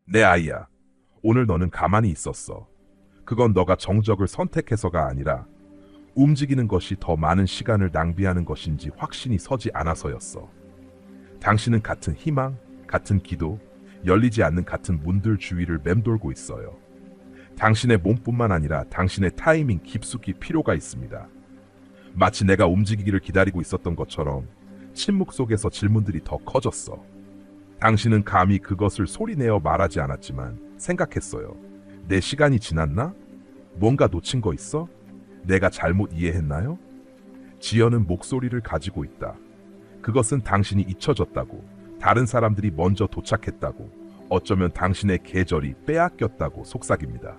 내 아이야, 오늘 너는 가만히 있었어. 그건 너가 정적을 선택해서가 아니라 움직이는 것이 더 많은 시간을 낭비하는 것인지 확신이 서지 않아서였어. 당신은 같은 희망, 같은 기도, 열리지 않는 같은 문들 주위를 맴돌고 있어요. 당신의 몸뿐만 아니라 당신의 타이밍 깊숙이 필요가 있습니다. 마치 내가 움직이기를 기다리고 있었던 것처럼 침묵 속에서 질문들이 더 커졌어. 당신은 감히 그것을 소리내어 말하지 않았지만 생각했어요. 내 시간이 지났나? 뭔가 놓친 거 있어? 내가 잘못 이해했나요? 지연은 목소리를 가지고 있다. 그것은 당신이 잊혀졌다고, 다른 사람들이 먼저 도착했다고, 어쩌면 당신의 계절이 빼앗겼다고 속삭입니다.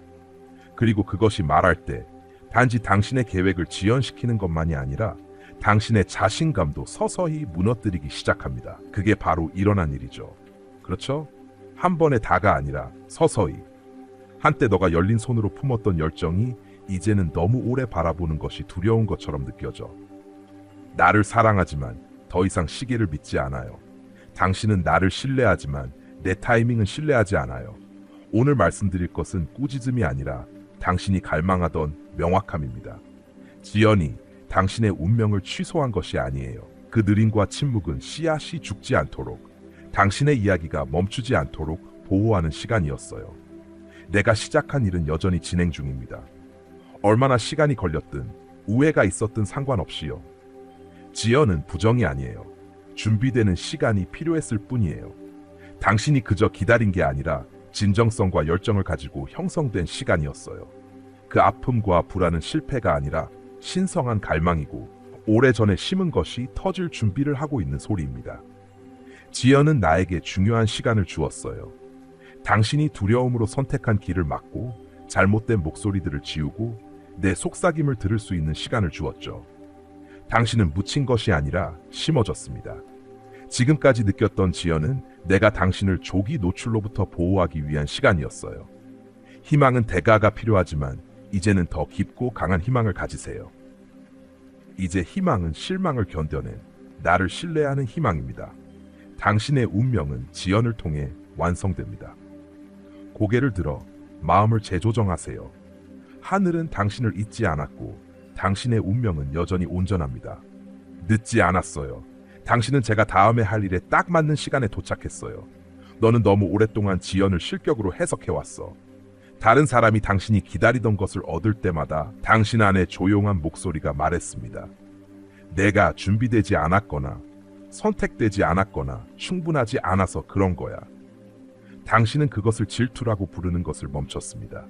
그리고 그것이 말할 때 단지 당신의 계획을 지연시키는 것만이 아니라 당신의 자신감도 서서히 무너뜨리기 시작합니다. 그게 바로 일어난 일이죠. 그렇죠? 한 번에 다가 아니라 서서히. 한때 너가 열린 손으로 품었던 열정이 이제는 너무 오래 바라보는 것이 두려운 것처럼 느껴져. 나를 사랑하지만 더 이상 시계를 믿지 않아요. 당신은 나를 신뢰하지만 내 타이밍은 신뢰하지 않아요. 오늘 말씀드릴 것은 꾸짖음이 아니라 당신이 갈망하던 명확함입니다. 지연이 당신의 운명을 취소한 것이 아니에요. 그 느림과 침묵은 씨앗이 죽지 않도록, 당신의 이야기가 멈추지 않도록 보호하는 시간이었어요. 내가 시작한 일은 여전히 진행 중입니다. 얼마나 시간이 걸렸든 우회가 있었든 상관없이요. 지연은 부정이 아니에요. 준비되는 시간이 필요했을 뿐이에요. 당신이 그저 기다린 게 아니라 진정성과 열정을 가지고 형성된 시간이었어요. 그 아픔과 불안은 실패가 아니라 신성한 갈망이고 오래전에 심은 것이 터질 준비를 하고 있는 소리입니다. 지연은 나에게 중요한 시간을 주었어요. 당신이 두려움으로 선택한 길을 막고 잘못된 목소리들을 지우고 내 속삭임을 들을 수 있는 시간을 주었죠. 당신은 묻힌 것이 아니라 심어졌습니다. 지금까지 느꼈던 지연은 내가 당신을 조기 노출로부터 보호하기 위한 시간이었어요. 희망은 대가가 필요하지만 이제는 더 깊고 강한 희망을 가지세요. 이제 희망은 실망을 견뎌낸 나를 신뢰하는 희망입니다. 당신의 운명은 지연을 통해 완성됩니다. 고개를 들어 마음을 재조정하세요. 하늘은 당신을 잊지 않았고 당신의 운명은 여전히 온전합니다. 늦지 않았어요. 당신은 제가 다음에 할 일에 딱 맞는 시간에 도착했어요. 너는 너무 오랫동안 지연을 실격으로 해석해왔어. 다른 사람이 당신이 기다리던 것을 얻을 때마다 당신 안에 조용한 목소리가 말했습니다. 내가 준비되지 않았거나 선택되지 않았거나 충분하지 않아서 그런 거야. 당신은 그것을 질투라고 부르는 것을 멈췄습니다.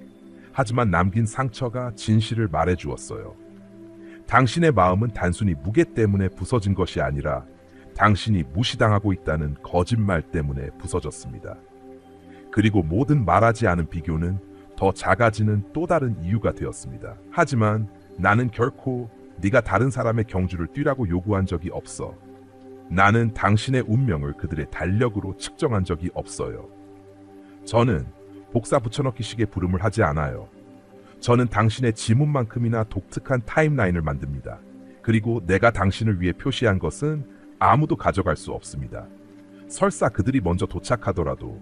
하지만 남긴 상처가 진실을 말해주었어요. 당신의 마음은 단순히 무게 때문에 부서진 것이 아니라 당신이 무시당하고 있다는 거짓말 때문에 부서졌습니다. 그리고 모든 말하지 않은 비교는 더 작아지는 또 다른 이유가 되었습니다. 하지만 나는 결코 네가 다른 사람의 경주를 뛰라고 요구한 적이 없어. 나는 당신의 운명을 그들의 달력으로 측정한 적이 없어요. 저는 복사 붙여넣기식의 부름을 하지 않아요. 저는 당신의 지문만큼이나 독특한 타임라인을 만듭니다. 그리고 내가 당신을 위해 표시한 것은 아무도 가져갈 수 없습니다. 설사 그들이 먼저 도착하더라도,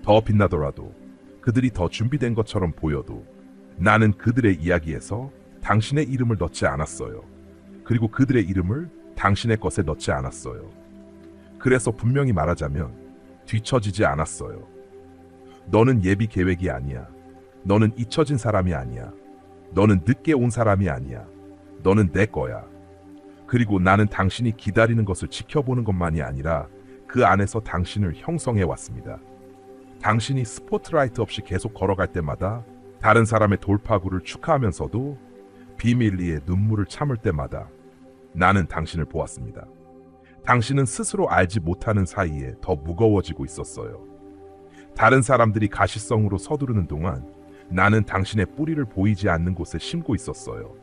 더 빛나더라도, 그들이 더 준비된 것처럼 보여도 나는 그들의 이야기에서 당신의 이름을 넣지 않았어요. 그리고 그들의 이름을 당신의 것에 넣지 않았어요. 그래서 분명히 말하자면 뒤처지지 않았어요. 너는 예비 계획이 아니야. 너는 잊혀진 사람이 아니야. 너는 늦게 온 사람이 아니야. 너는 내 거야. 그리고 나는 당신이 기다리는 것을 지켜보는 것만이 아니라 그 안에서 당신을 형성해 왔습니다. 당신이 스포트라이트 없이 계속 걸어갈 때마다, 다른 사람의 돌파구를 축하하면서도 비밀리에 눈물을 참을 때마다 나는 당신을 보았습니다. 당신은 스스로 알지 못하는 사이에 더 무거워지고 있었어요. 다른 사람들이 가시성으로 서두르는 동안 나는 당신의 뿌리를 보이지 않는 곳에 심고 있었어요.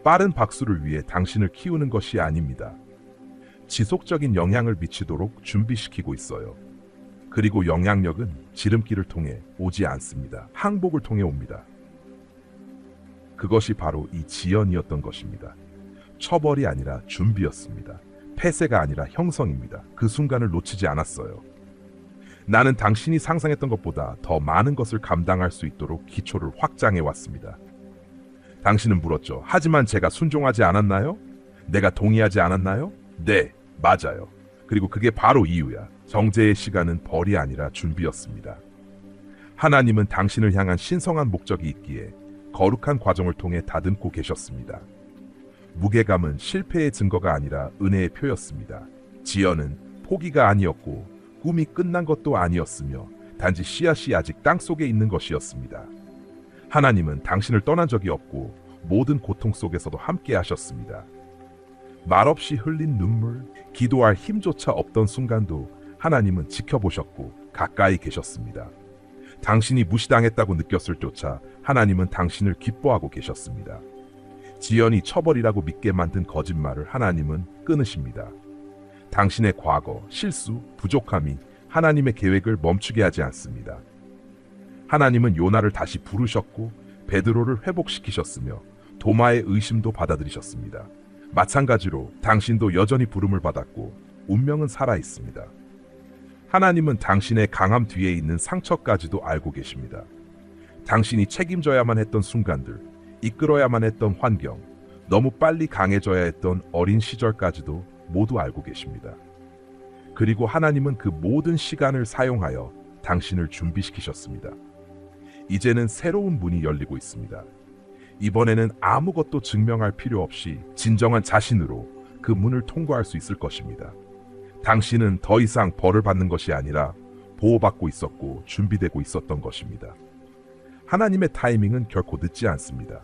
빠른 박수를 위해 당신을 키우는 것이 아닙니다. 지속적인 영향을 미치도록 준비시키고 있어요. 그리고 영향력은 지름길을 통해 오지 않습니다. 항복을 통해 옵니다. 그것이 바로 이 지연이었던 것입니다. 처벌이 아니라 준비였습니다. 폐쇄가 아니라 형성입니다. 그 순간을 놓치지 않았어요. 나는 당신이 상상했던 것보다 더 많은 것을 감당할 수 있도록 기초를 확장해 왔습니다. 당신은 물었죠. 하지만 제가 순종하지 않았나요? 내가 동의하지 않았나요? 네, 맞아요. 그리고 그게 바로 이유야. 정죄의 시간은 벌이 아니라 준비였습니다. 하나님은 당신을 향한 신성한 목적이 있기에 거룩한 과정을 통해 다듬고 계셨습니다. 무게감은 실패의 증거가 아니라 은혜의 표였습니다. 지연은 포기가 아니었고 꿈이 끝난 것도 아니었으며 단지 씨앗이 아직 땅속에 있는 것이었습니다. 하나님은 당신을 떠난 적이 없고 모든 고통 속에서도 함께 하셨습니다. 말없이 흘린 눈물, 기도할 힘조차 없던 순간도 하나님은 지켜보셨고 가까이 계셨습니다. 당신이 무시당했다고 느꼈을 조차 하나님은 당신을 기뻐하고 계셨습니다. 지연이 처벌이라고 믿게 만든 거짓말을 하나님은 끊으십니다. 당신의 과거, 실수, 부족함이 하나님의 계획을 멈추게 하지 않습니다. 하나님은 요나를 다시 부르셨고 베드로를 회복시키셨으며 도마의 의심도 받아들이셨습니다. 마찬가지로 당신도 여전히 부름을 받았고 운명은 살아있습니다. 하나님은 당신의 강함 뒤에 있는 상처까지도 알고 계십니다. 당신이 책임져야만 했던 순간들, 이끌어야만 했던 환경, 너무 빨리 강해져야 했던 어린 시절까지도 모두 알고 계십니다. 그리고 하나님은 그 모든 시간을 사용하여 당신을 준비시키셨습니다. 이제는 새로운 문이 열리고 있습니다. 이번에는 아무것도 증명할 필요 없이 진정한 자신으로 그 문을 통과할 수 있을 것입니다. 당신은 더 이상 벌을 받는 것이 아니라 보호받고 있었고 준비되고 있었던 것입니다. 하나님의 타이밍은 결코 늦지 않습니다.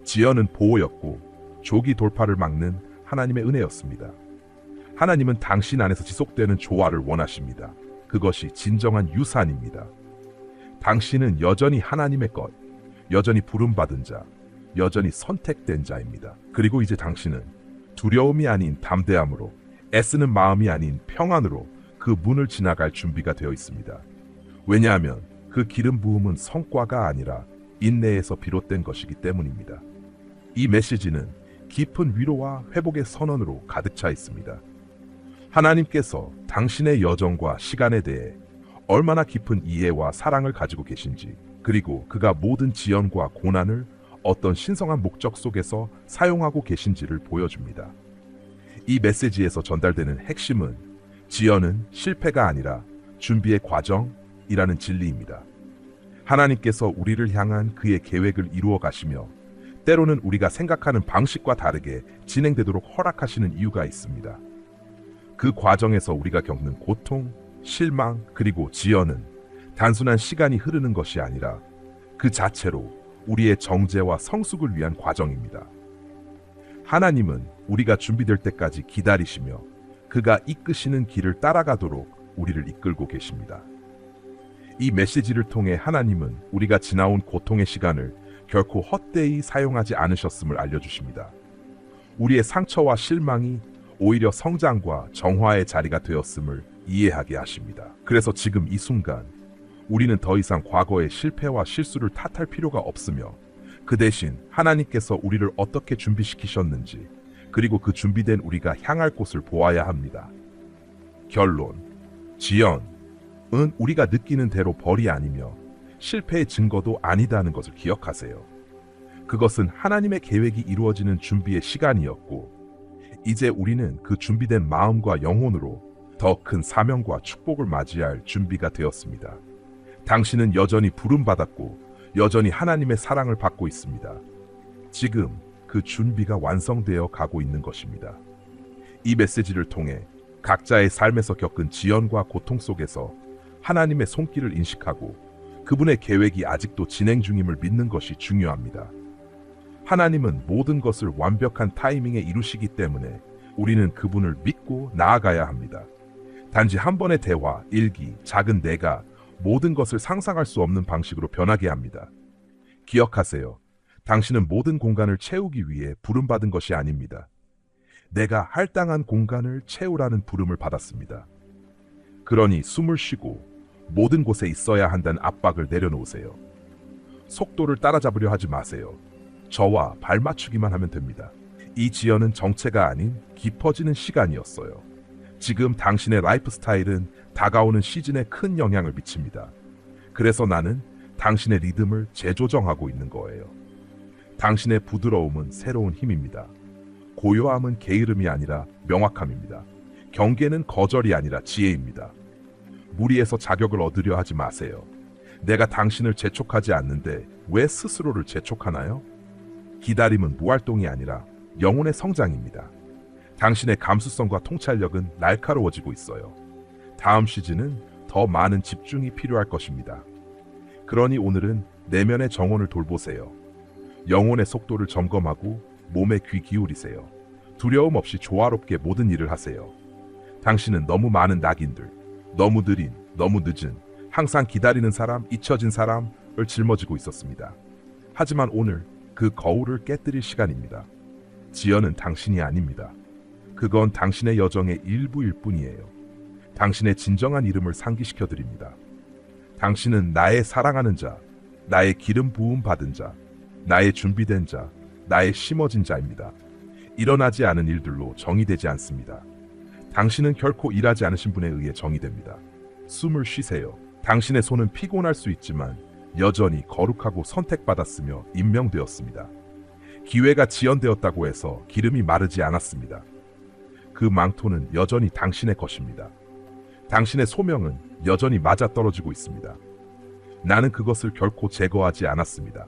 지연은 보호였고 조기 돌파를 막는 하나님의 은혜였습니다. 하나님은 당신 안에서 지속되는 조화를 원하십니다. 그것이 진정한 유산입니다. 당신은 여전히 하나님의 것, 여전히 부름받은 자, 여전히 선택된 자입니다. 그리고 이제 당신은 두려움이 아닌 담대함으로, 애쓰는 마음이 아닌 평안으로 그 문을 지나갈 준비가 되어 있습니다. 왜냐하면 그 기름 부음은 성과가 아니라 인내에서 비롯된 것이기 때문입니다. 이 메시지는 깊은 위로와 회복의 선언으로 가득 차 있습니다. 하나님께서 당신의 여정과 시간에 대해 얼마나 깊은 이해와 사랑을 가지고 계신지, 그리고 그가 모든 지연과 고난을 어떤 신성한 목적 속에서 사용하고 계신지를 보여줍니다. 이 메시지에서 전달되는 핵심은 지연은 실패가 아니라 준비의 과정이라는 진리입니다. 하나님께서 우리를 향한 그의 계획을 이루어 가시며 때로는 우리가 생각하는 방식과 다르게 진행되도록 허락하시는 이유가 있습니다. 그 과정에서 우리가 겪는 고통, 실망, 그리고 지연은 단순한 시간이 흐르는 것이 아니라 그 자체로 우리의 정죄와 성숙을 위한 과정입니다. 하나님은 우리가 준비될 때까지 기다리시며 그가 이끄시는 길을 따라가도록 우리를 이끌고 계십니다. 이 메시지를 통해 하나님은 우리가 지나온 고통의 시간을 결코 헛되이 사용하지 않으셨음을 알려주십니다. 우리의 상처와 실망이 오히려 성장과 정화의 자리가 되었음을 이해하게 하십니다. 그래서 지금 이 순간 우리는 더 이상 과거의 실패와 실수를 탓할 필요가 없으며 그 대신 하나님께서 우리를 어떻게 준비시키셨는지, 그리고 그 준비된 우리가 향할 곳을 보아야 합니다. 결론, 지연은 우리가 느끼는 대로 벌이 아니며 실패의 증거도 아니다는 것을 기억하세요. 그것은 하나님의 계획이 이루어지는 준비의 시간이었고, 이제 우리는 그 준비된 마음과 영혼으로 더 큰 사명과 축복을 맞이할 준비가 되었습니다. 당신은 여전히 부름받았고 여전히 하나님의 사랑을 받고 있습니다. 지금 그 준비가 완성되어 가고 있는 것입니다. 이 메시지를 통해 각자의 삶에서 겪은 지연과 고통 속에서 하나님의 손길을 인식하고 그분의 계획이 아직도 진행 중임을 믿는 것이 중요합니다. 하나님은 모든 것을 완벽한 타이밍에 이루시기 때문에 우리는 그분을 믿고 나아가야 합니다. 단지 한 번의 대화, 일기, 작은 내가 모든 것을 상상할 수 없는 방식으로 변하게 합니다. 기억하세요. 당신은 모든 공간을 채우기 위해 부름받은 것이 아닙니다. 내가 할당한 공간을 채우라는 부름을 받았습니다. 그러니 숨을 쉬고 모든 곳에 있어야 한다는 압박을 내려놓으세요. 속도를 따라잡으려 하지 마세요. 저와 발맞추기만 하면 됩니다. 이 지연은 정체가 아닌 깊어지는 시간이었어요. 지금 당신의 라이프 스타일은 다가오는 시즌에 큰 영향을 미칩니다. 그래서 나는 당신의 리듬을 재조정하고 있는 거예요. 당신의 부드러움은 새로운 힘입니다. 고요함은 게으름이 아니라 명확함입니다. 경계는 거절이 아니라 지혜입니다. 무리해서 자격을 얻으려 하지 마세요. 내가 당신을 재촉하지 않는데 왜 스스로를 재촉하나요? 기다림은 무활동이 아니라 영혼의 성장입니다. 당신의 감수성과 통찰력은 날카로워지고 있어요. 다음 시즌은 더 많은 집중이 필요할 것입니다. 그러니 오늘은 내면의 정원을 돌보세요. 영혼의 속도를 점검하고 몸에 귀 기울이세요. 두려움 없이 조화롭게 모든 일을 하세요. 당신은 너무 많은 낙인들, 너무 느린, 너무 늦은, 항상 기다리는 사람, 잊혀진 사람을 짊어지고 있었습니다. 하지만 오늘 그 거울을 깨뜨릴 시간입니다. 지연은 당신이 아닙니다. 그건 당신의 여정의 일부일 뿐이에요. 당신의 진정한 이름을 상기시켜 드립니다. 당신은 나의 사랑하는 자, 나의 기름 부음 받은 자, 나의 준비된 자, 나의 심어진 자입니다. 일어나지 않은 일들로 정의되지 않습니다. 당신은 결코 일하지 않으신 분에 의해 정의됩니다. 숨을 쉬세요. 당신의 손은 피곤할 수 있지만 여전히 거룩하고 선택받았으며 임명되었습니다. 기회가 지연되었다고 해서 기름이 마르지 않았습니다. 그 망토는 여전히 당신의 것입니다. 당신의 소명은 여전히 맞아떨어지고 있습니다. 나는 그것을 결코 제거하지 않았습니다.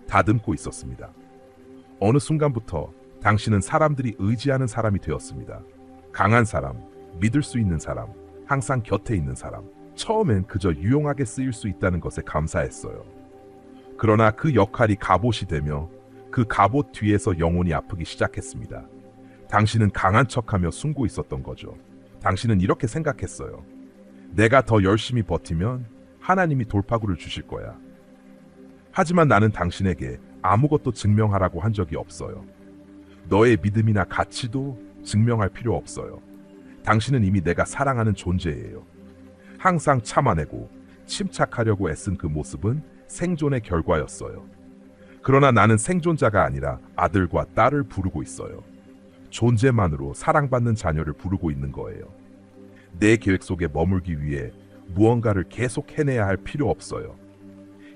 다듬고 있었습니다. 어느 순간부터 당신은 사람들이 의지하는 사람이 되었습니다. 강한 사람, 믿을 수 있는 사람, 항상 곁에 있는 사람. 처음엔 그저 유용하게 쓰일 수 있다는 것에 감사했어요. 그러나 그 역할이 갑옷이 되며 그 갑옷 뒤에서 영혼이 아프기 시작했습니다. 당신은 강한 척하며 숨고 있었던 거죠. 당신은 이렇게 생각했어요. 내가 더 열심히 버티면 하나님이 돌파구를 주실 거야. 하지만 나는 당신에게 아무것도 증명하라고 한 적이 없어요. 너의 믿음이나 가치도 증명할 필요 없어요. 당신은 이미 내가 사랑하는 존재예요. 항상 참아내고 침착하려고 애쓴 그 모습은 생존의 결과였어요. 그러나 나는 생존자가 아니라 아들과 딸을 부르고 있어요. 존재만으로 사랑받는 자녀를 부르고 있는 거예요. 내 계획 속에 머물기 위해 무언가를 계속 해내야 할 필요 없어요.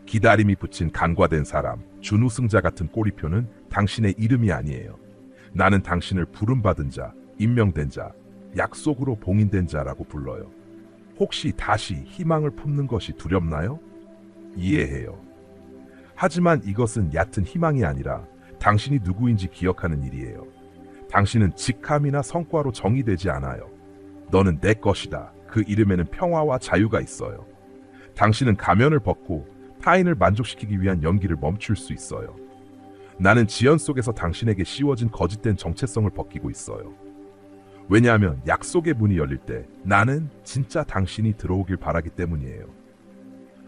기다림이 붙인 간과된 사람, 준우승자 같은 꼬리표는 당신의 이름이 아니에요. 나는 당신을 부름받은 자, 임명된 자, 약속으로 봉인된 자라고 불러요. 혹시 다시 희망을 품는 것이 두렵나요? 이해해요. 하지만 이것은 얕은 희망이 아니라 당신이 누구인지 기억하는 일이에요. 당신은 직함이나 성과로 정의되지 않아요. 너는 내 것이다. 그 이름에는 평화와 자유가 있어요. 당신은 가면을 벗고 타인을 만족시키기 위한 연기를 멈출 수 있어요. 나는 지연 속에서 당신에게 씌워진 거짓된 정체성을 벗기고 있어요. 왜냐하면 약속의 문이 열릴 때 나는 진짜 당신이 들어오길 바라기 때문이에요.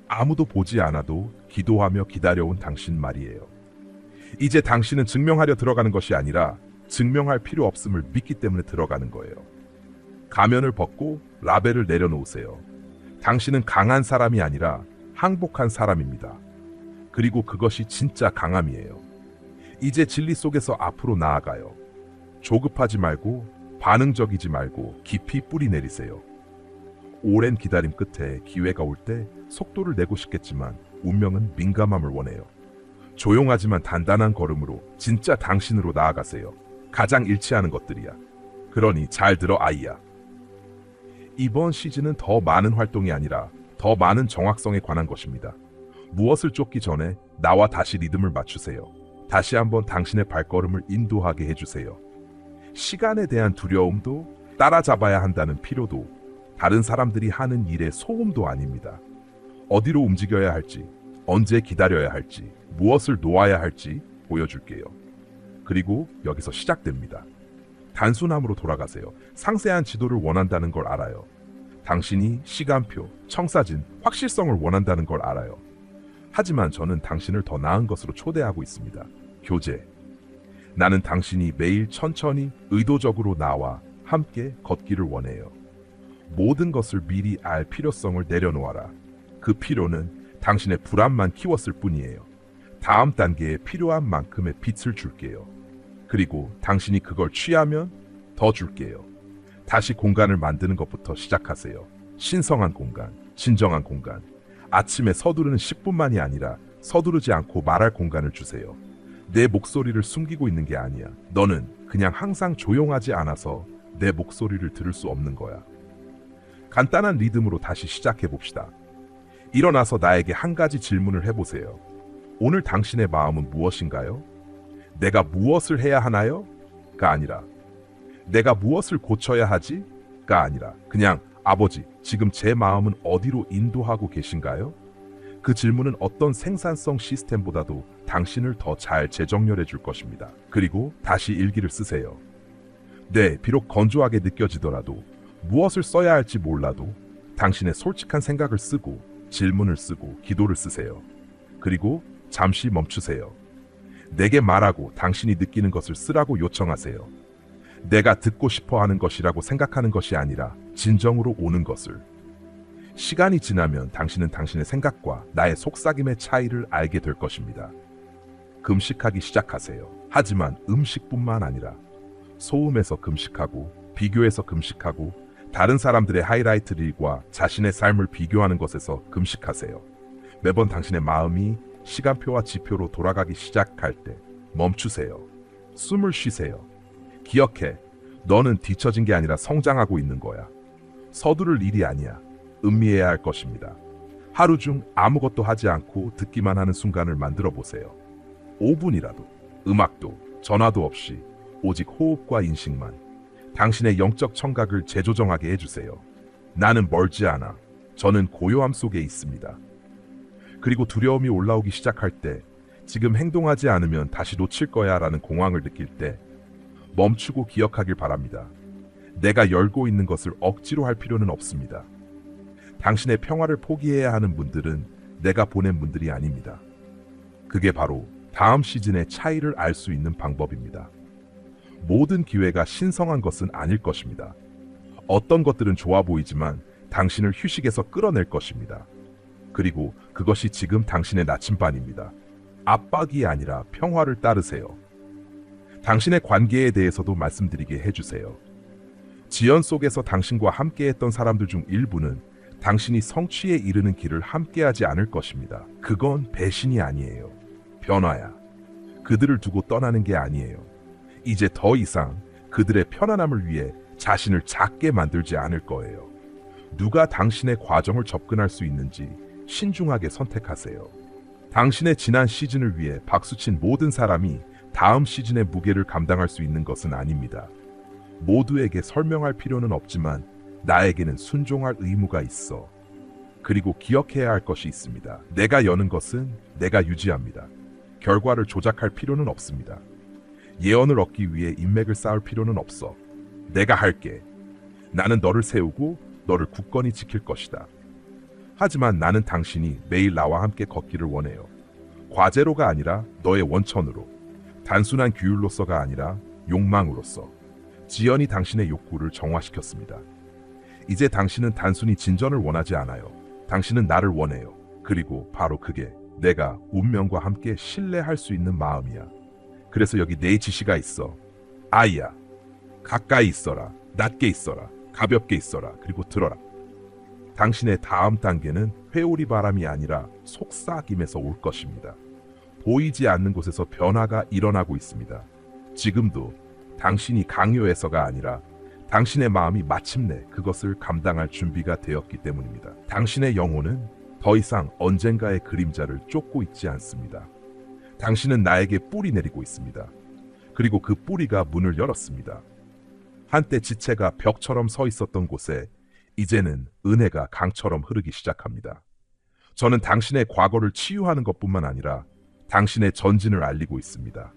아무도 보지 않아도 기도하며 기다려온 당신 말이에요. 이제 당신은 증명하려 들어가는 것이 아니라 증명할 필요 없음을 믿기 때문에 들어가는 거예요. 가면을 벗고 라벨을 내려놓으세요. 당신은 강한 사람이 아니라 항복한 사람입니다. 그리고 그것이 진짜 강함이에요. 이제 진리 속에서 앞으로 나아가요. 조급하지 말고 반응적이지 말고 깊이 뿌리 내리세요. 오랜 기다림 끝에 기회가 올 때 속도를 내고 싶겠지만 운명은 민감함을 원해요. 조용하지만 단단한 걸음으로 진짜 당신으로 나아가세요. 가장 일치하는 것들이야. 그러니 잘 들어 아이야. 이번 시즌은 더 많은 활동이 아니라 더 많은 정확성에 관한 것입니다. 무엇을 쫓기 전에 나와 다시 리듬을 맞추세요. 다시 한번 당신의 발걸음을 인도하게 해주세요. 시간에 대한 두려움도 따라잡아야 한다는 필요도 다른 사람들이 하는 일의 소음도 아닙니다. 어디로 움직여야 할지, 언제 기다려야 할지, 무엇을 놓아야 할지 보여줄게요. 그리고 여기서 시작됩니다. 단순함으로 돌아가세요. 상세한 지도를 원한다는 걸 알아요. 당신이 시간표, 청사진, 확실성을 원한다는 걸 알아요. 하지만 저는 당신을 더 나은 것으로 초대하고 있습니다. 교제. 나는 당신이 매일 천천히 의도적으로 나와 함께 걷기를 원해요. 모든 것을 미리 알 필요성을 내려놓아라. 그 필요는 당신의 불안만 키웠을 뿐이에요. 다음 단계에 필요한 만큼의 빛을 줄게요. 그리고 당신이 그걸 취하면 더 줄게요. 다시 공간을 만드는 것부터 시작하세요. 신성한 공간, 진정한 공간. 아침에 서두르는 10분만이 아니라 서두르지 않고 말할 공간을 주세요. 내 목소리를 숨기고 있는 게 아니야. 너는 그냥 항상 조용하지 않아서 내 목소리를 들을 수 없는 거야. 간단한 리듬으로 다시 시작해 봅시다. 일어나서 나에게 한 가지 질문을 해보세요. 오늘 당신의 마음은 무엇인가요? 내가 무엇을 해야 하나요? 가 아니라 내가 무엇을 고쳐야 하지? 가 아니라 그냥 아버지, 지금 제 마음은 어디로 인도하고 계신가요? 그 질문은 어떤 생산성 시스템보다도 당신을 더 잘 재정렬해 줄 것입니다. 그리고 다시 일기를 쓰세요. 네, 비록 건조하게 느껴지더라도 무엇을 써야 할지 몰라도 당신의 솔직한 생각을 쓰고 질문을 쓰고 기도를 쓰세요. 그리고 잠시 멈추세요. 내게 말하고 당신이 느끼는 것을 쓰라고 요청하세요. 내가 듣고 싶어 하는 것이라고 생각하는 것이 아니라 진정으로 오는 것을. 시간이 지나면 당신은 당신의 생각과 나의 속삭임의 차이를 알게 될 것입니다. 금식하기 시작하세요. 하지만 음식뿐만 아니라 소음에서 금식하고 비교에서 금식하고 다른 사람들의 하이라이트 릴과 자신의 삶을 비교하는 것에서 금식하세요. 매번 당신의 마음이 시간표와 지표로 돌아가기 시작할 때 멈추세요. 숨을 쉬세요. 기억해, 너는 뒤처진 게 아니라 성장하고 있는 거야. 서두를 일이 아니야. 음미해야 할 것입니다. 하루 중 아무것도 하지 않고 듣기만 하는 순간을 만들어 보세요. 5분이라도, 음악도, 전화도 없이 오직 호흡과 인식만. 당신의 영적 청각을 재조정하게 해주세요. 나는 멀지 않아. 저는 고요함 속에 있습니다. 그리고 두려움이 올라오기 시작할 때, 지금 행동하지 않으면 다시 놓칠 거야 라는 공황을 느낄 때 멈추고 기억하길 바랍니다. 내가 열고 있는 것을 억지로 할 필요는 없습니다. 당신의 평화를 포기해야 하는 분들은 내가 보낸 분들이 아닙니다. 그게 바로 다음 시즌의 차이를 알 수 있는 방법입니다. 모든 기회가 신성한 것은 아닐 것입니다. 어떤 것들은 좋아 보이지만 당신을 휴식에서 끌어낼 것입니다. 그리고 그것이 지금 당신의 나침반입니다. 압박이 아니라 평화를 따르세요. 당신의 관계에 대해서도 말씀드리게 해주세요. 지연 속에서 당신과 함께했던 사람들 중 일부는 당신이 성취에 이르는 길을 함께하지 않을 것입니다. 그건 배신이 아니에요. 변화야. 그들을 두고 떠나는 게 아니에요. 이제 더 이상 그들의 편안함을 위해 자신을 작게 만들지 않을 거예요. 누가 당신의 과정을 접근할 수 있는지 신중하게 선택하세요. 당신의 지난 시즌을 위해 박수친 모든 사람이 다음 시즌의 무게를 감당할 수 있는 것은 아닙니다. 모두에게 설명할 필요는 없지만 나에게는 순종할 의무가 있어. 그리고 기억해야 할 것이 있습니다. 내가 여는 것은 내가 유지합니다. 결과를 조작할 필요는 없습니다. 예언을 얻기 위해 인맥을 쌓을 필요는 없어. 내가 할게. 나는 너를 세우고 너를 굳건히 지킬 것이다. 하지만 나는 당신이 매일 나와 함께 걷기를 원해요. 과제로가 아니라 너의 원천으로. 단순한 규율로서가 아니라 욕망으로서. 지연이 당신의 욕구를 정화시켰습니다. 이제 당신은 단순히 진전을 원하지 않아요. 당신은 나를 원해요. 그리고 바로 그게 내가 운명과 함께 신뢰할 수 있는 마음이야. 그래서 여기 네 지시가 있어. 아이야, 가까이 있어라. 낮게 있어라. 가볍게 있어라. 그리고 들어라. 당신의 다음 단계는 회오리 바람이 아니라 속삭임에서 올 것입니다. 보이지 않는 곳에서 변화가 일어나고 있습니다. 지금도 당신이 강요해서가 아니라 당신의 마음이 마침내 그것을 감당할 준비가 되었기 때문입니다. 당신의 영혼은 더 이상 언젠가의 그림자를 쫓고 있지 않습니다. 당신은 나에게 뿌리 내리고 있습니다. 그리고 그 뿌리가 문을 열었습니다. 한때 지체가 벽처럼 서 있었던 곳에 이제는 은혜가 강처럼 흐르기 시작합니다. 저는 당신의 과거를 치유하는 것뿐만 아니라 당신의 전진을 알리고 있습니다.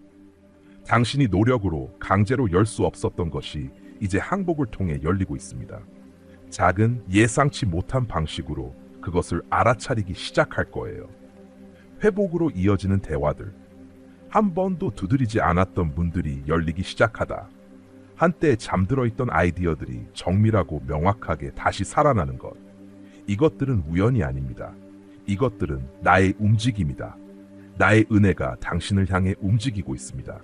당신이 노력으로 강제로 열 수 없었던 것이 이제 항복을 통해 열리고 있습니다. 작은 예상치 못한 방식으로 그것을 알아차리기 시작할 거예요. 회복으로 이어지는 대화들, 한 번도 두드리지 않았던 문들이 열리기 시작하다. 한때 잠들어 있던 아이디어들이 정밀하고 명확하게 다시 살아나는 것. 이것들은 우연이 아닙니다. 이것들은 나의 움직임이다. 나의 은혜가 당신을 향해 움직이고 있습니다.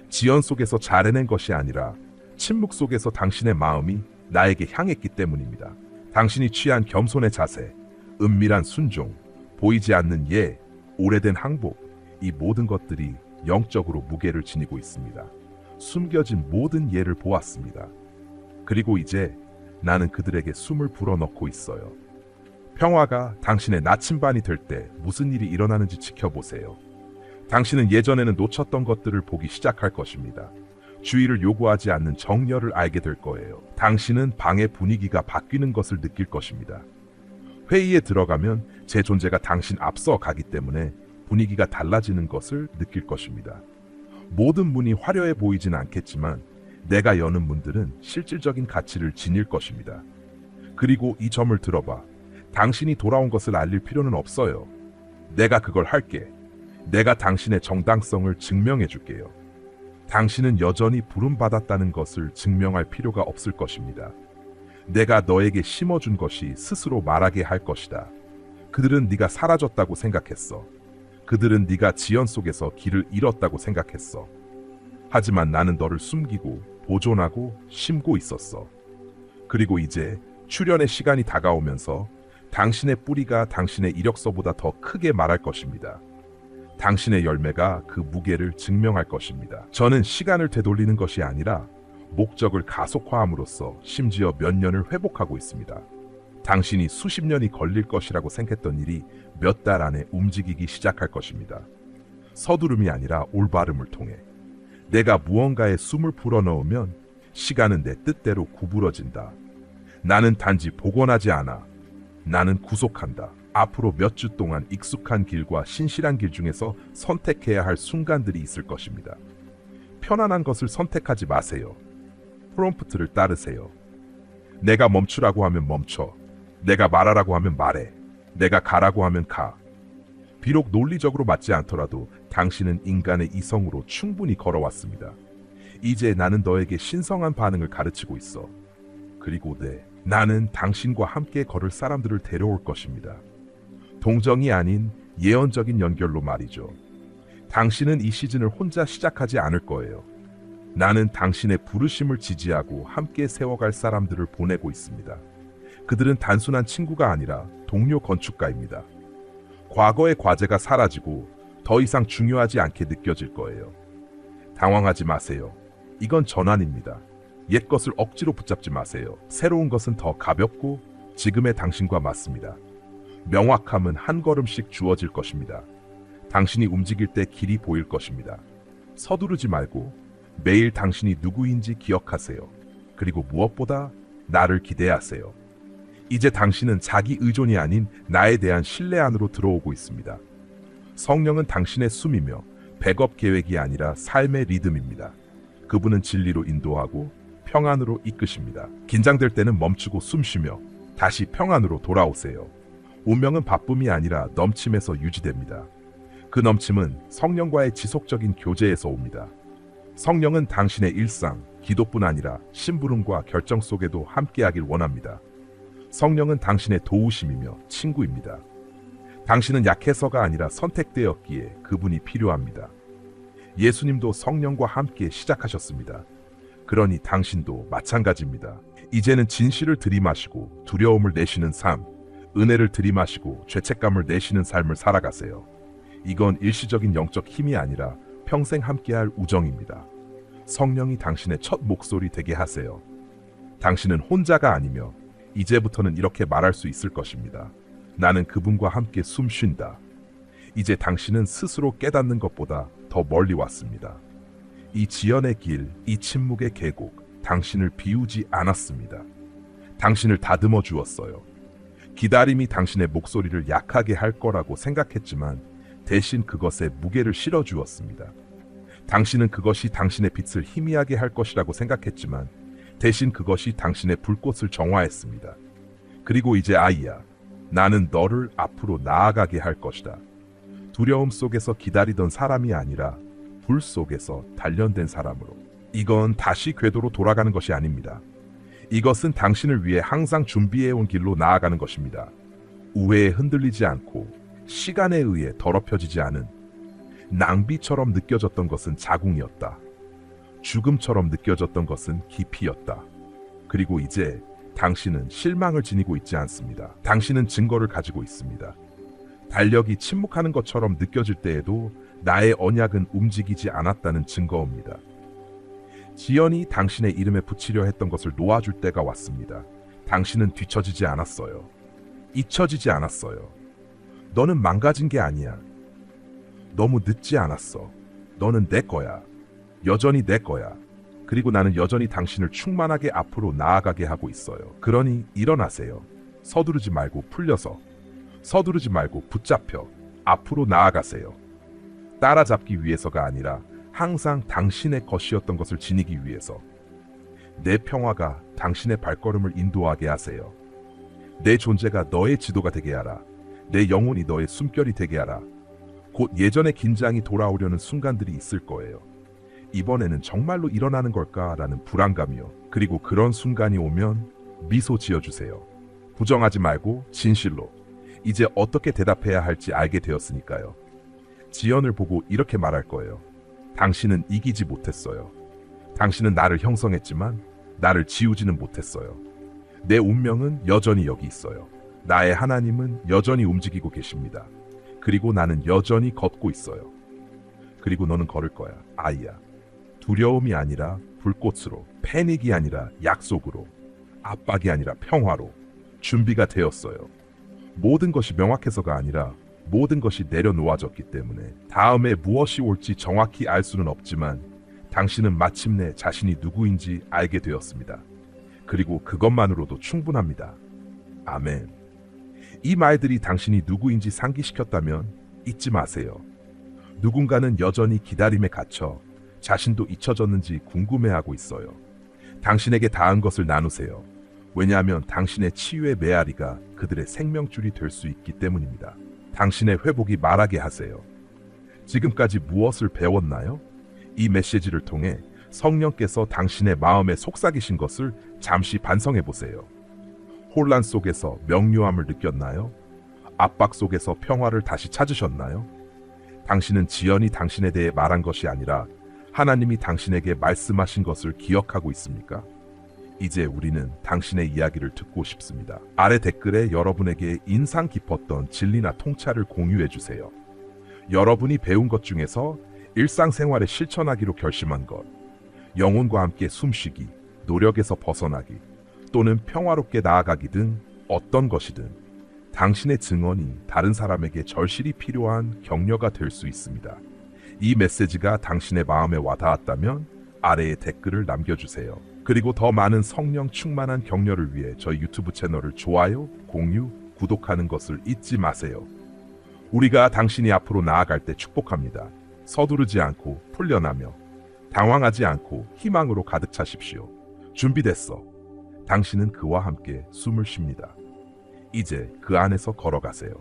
지연 속에서 잘 해낸 것이 아니라 침묵 속에서 당신의 마음이 나에게 향했기 때문입니다. 당신이 취한 겸손의 자세, 은밀한 순종, 보이지 않는 예, 오래된 항복, 이 모든 것들이 영적으로 무게를 지니고 있습니다. 숨겨진 모든 예를 보았습니다. 그리고 이제 나는 그들에게 숨을 불어넣고 있어요. 평화가 당신의 나침반이 될 때 무슨 일이 일어나는지 지켜보세요. 당신은 예전에는 놓쳤던 것들을 보기 시작할 것입니다. 주의를 요구하지 않는 정열을 알게 될 거예요. 당신은 방의 분위기가 바뀌는 것을 느낄 것입니다. 회의에 들어가면 제 존재가 당신 앞서 가기 때문에 분위기가 달라지는 것을 느낄 것입니다. 모든 문이 화려해 보이진 않겠지만 내가 여는 문들은 실질적인 가치를 지닐 것입니다. 그리고 이 점을 들어봐. 당신이 돌아온 것을 알릴 필요는 없어요. 내가 그걸 할게. 내가 당신의 정당성을 증명해 줄게요. 당신은 여전히 부름받았다는 것을 증명할 필요가 없을 것입니다. 내가 너에게 심어준 것이 스스로 말하게 할 것이다. 그들은 네가 사라졌다고 생각했어. 그들은 네가 지연 속에서 길을 잃었다고 생각했어. 하지만 나는 너를 숨기고 보존하고 심고 있었어. 그리고 이제 출현의 시간이 다가오면서 당신의 뿌리가 당신의 이력서보다 더 크게 말할 것입니다. 당신의 열매가 그 무게를 증명할 것입니다. 저는 시간을 되돌리는 것이 아니라 목적을 가속화함으로써 심지어 몇 년을 회복하고 있습니다. 당신이 수십 년이 걸릴 것이라고 생각했던 일이 몇 달 안에 움직이기 시작할 것입니다. 서두름이 아니라 올바름을 통해. 내가 무언가에 숨을 불어넣으면 시간은 내 뜻대로 구부러진다. 나는 단지 복원하지 않아. 나는 구속한다. 앞으로 몇 주 동안 익숙한 길과 신실한 길 중에서 선택해야 할 순간들이 있을 것입니다. 편안한 것을 선택하지 마세요. 프롬프트를 따르세요. 내가 멈추라고 하면 멈춰. 내가 말하라고 하면 말해. 내가 가라고 하면 가. 비록 논리적으로 맞지 않더라도 당신은 인간의 이성으로 충분히 걸어왔습니다. 이제 나는 너에게 신성한 반응을 가르치고 있어. 그리고 나는 당신과 함께 걸을 사람들을 데려올 것입니다. 동정이 아닌 예언적인 연결로 말이죠. 당신은 이 시즌을 혼자 시작하지 않을 거예요. 나는 당신의 부르심을 지지하고 함께 세워갈 사람들을 보내고 있습니다. 그들은 단순한 친구가 아니라 동료 건축가입니다. 과거의 과제가 사라지고 더 이상 중요하지 않게 느껴질 거예요. 당황하지 마세요. 이건 전환입니다. 옛 것을 억지로 붙잡지 마세요. 새로운 것은 더 가볍고 지금의 당신과 맞습니다. 명확함은 한 걸음씩 주어질 것입니다. 당신이 움직일 때 길이 보일 것입니다. 서두르지 말고 매일 당신이 누구인지 기억하세요. 그리고 무엇보다 나를 기대하세요. 이제 당신은 자기 의존이 아닌 나에 대한 신뢰 안으로 들어오고 있습니다. 성령은 당신의 숨이며 백업 계획이 아니라 삶의 리듬입니다. 그분은 진리로 인도하고 평안으로 이끄십니다. 긴장될 때는 멈추고 숨쉬며 다시 평안으로 돌아오세요. 운명은 바쁨이 아니라 넘침에서 유지됩니다. 그 넘침은 성령과의 지속적인 교제에서 옵니다. 성령은 당신의 일상, 기도뿐 아니라 심부름과 결정 속에도 함께하길 원합니다. 성령은 당신의 도우심이며 친구입니다. 당신은 약해서가 아니라 선택되었기에 그분이 필요합니다. 예수님도 성령과 함께 시작하셨습니다. 그러니 당신도 마찬가지입니다. 이제는 진실을 들이마시고 두려움을 내쉬는 삶, 은혜를 들이마시고 죄책감을 내쉬는 삶을 살아가세요. 이건 일시적인 영적 힘이 아니라 평생 함께할 우정입니다. 성령이 당신의 첫 목소리 되게 하세요. 당신은 혼자가 아니며 이제부터는 이렇게 말할 수 있을 것입니다. 나는 그분과 함께 숨 쉰다. 이제 당신은 스스로 깨닫는 것보다 더 멀리 왔습니다. 이 지연의 길, 이 침묵의 계곡, 당신을 비우지 않았습니다. 당신을 다듬어 주었어요. 기다림이 당신의 목소리를 약하게 할 거라고 생각했지만 대신 그것에 무게를 실어 주었습니다. 당신은 그것이 당신의 빛을 희미하게 할 것이라고 생각했지만 대신 그것이 당신의 불꽃을 정화했습니다. 그리고 이제 아이야, 나는 너를 앞으로 나아가게 할 것이다. 두려움 속에서 기다리던 사람이 아니라 불 속에서 단련된 사람으로. 이건 다시 궤도로 돌아가는 것이 아닙니다. 이것은 당신을 위해 항상 준비해온 길로 나아가는 것입니다. 우회에 흔들리지 않고 시간에 의해 더럽혀지지 않은, 낭비처럼 느껴졌던 것은 자궁이었다. 죽음처럼 느껴졌던 것은 깊이였다. 그리고 이제 당신은 실망을 지니고 있지 않습니다. 당신은 증거를 가지고 있습니다. 달력이 침묵하는 것처럼 느껴질 때에도 나의 언약은 움직이지 않았다는 증거입니다. 지연이 당신의 이름에 붙이려 했던 것을 놓아줄 때가 왔습니다. 당신은 뒤처지지 않았어요. 잊혀지지 않았어요. 너는 망가진 게 아니야. 너무 늦지 않았어. 너는 내 거야. 여전히 내 거야. 그리고 나는 여전히 당신을 충만하게 앞으로 나아가게 하고 있어요. 그러니 일어나세요. 서두르지 말고 풀려서. 서두르지 말고 붙잡혀. 앞으로 나아가세요. 따라잡기 위해서가 아니라 항상 당신의 것이었던 것을 지니기 위해서. 내 평화가 당신의 발걸음을 인도하게 하세요. 내 존재가 너의 지도가 되게 하라. 내 영혼이 너의 숨결이 되게 하라. 곧 예전의 긴장이 돌아오려는 순간들이 있을 거예요. 이번에는 정말로 일어나는 걸까라는 불안감이요. 그리고 그런 순간이 오면 미소 지어주세요. 부정하지 말고 진실로. 이제 어떻게 대답해야 할지 알게 되었으니까요. 지연을 보고 이렇게 말할 거예요. 당신은 이기지 못했어요. 당신은 나를 형성했지만 나를 지우지는 못했어요. 내 운명은 여전히 여기 있어요. 나의 하나님은 여전히 움직이고 계십니다. 그리고 나는 여전히 걷고 있어요. 그리고 너는 걸을 거야, 아이야. 두려움이 아니라 불꽃으로, 패닉이 아니라 약속으로, 압박이 아니라 평화로 준비가 되었어요. 모든 것이 명확해서가 아니라 모든 것이 내려놓아졌기 때문에 다음에 무엇이 올지 정확히 알 수는 없지만 당신은 마침내 자신이 누구인지 알게 되었습니다. 그리고 그것만으로도 충분합니다. 아멘. 이 말들이 당신이 누구인지 상기시켰다면 잊지 마세요. 누군가는 여전히 기다림에 갇혀 자신도 잊혀졌는지 궁금해하고 있어요. 당신에게 닿은 것을 나누세요. 왜냐하면 당신의 치유의 메아리가 그들의 생명줄이 될 수 있기 때문입니다. 당신의 회복이 말하게 하세요. 지금까지 무엇을 배웠나요? 이 메시지를 통해 성령께서 당신의 마음에 속삭이신 것을 잠시 반성해 보세요. 혼란 속에서 명료함을 느꼈나요? 압박 속에서 평화를 다시 찾으셨나요? 당신은 지연이 당신에 대해 말한 것이 아니라 하나님이 당신에게 말씀하신 것을 기억하고 있습니까? 이제 우리는 당신의 이야기를 듣고 싶습니다. 아래 댓글에 여러분에게 인상 깊었던 진리나 통찰을 공유해 주세요. 여러분이 배운 것 중에서 일상생활에 실천하기로 결심한 것, 영혼과 함께 숨쉬기, 노력에서 벗어나기, 또는 평화롭게 나아가기 등 어떤 것이든 당신의 증언이 다른 사람에게 절실히 필요한 격려가 될 수 있습니다. 이 메시지가 당신의 마음에 와닿았다면 아래에 댓글을 남겨주세요. 그리고 더 많은 성령 충만한 격려를 위해 저희 유튜브 채널을 좋아요, 공유, 구독하는 것을 잊지 마세요. 우리가 당신이 앞으로 나아갈 때 축복합니다. 서두르지 않고 풀려나며 당황하지 않고 희망으로 가득 차십시오. 준비됐어. 당신은 그와 함께 숨을 쉽니다. 이제 그 안에서 걸어가세요.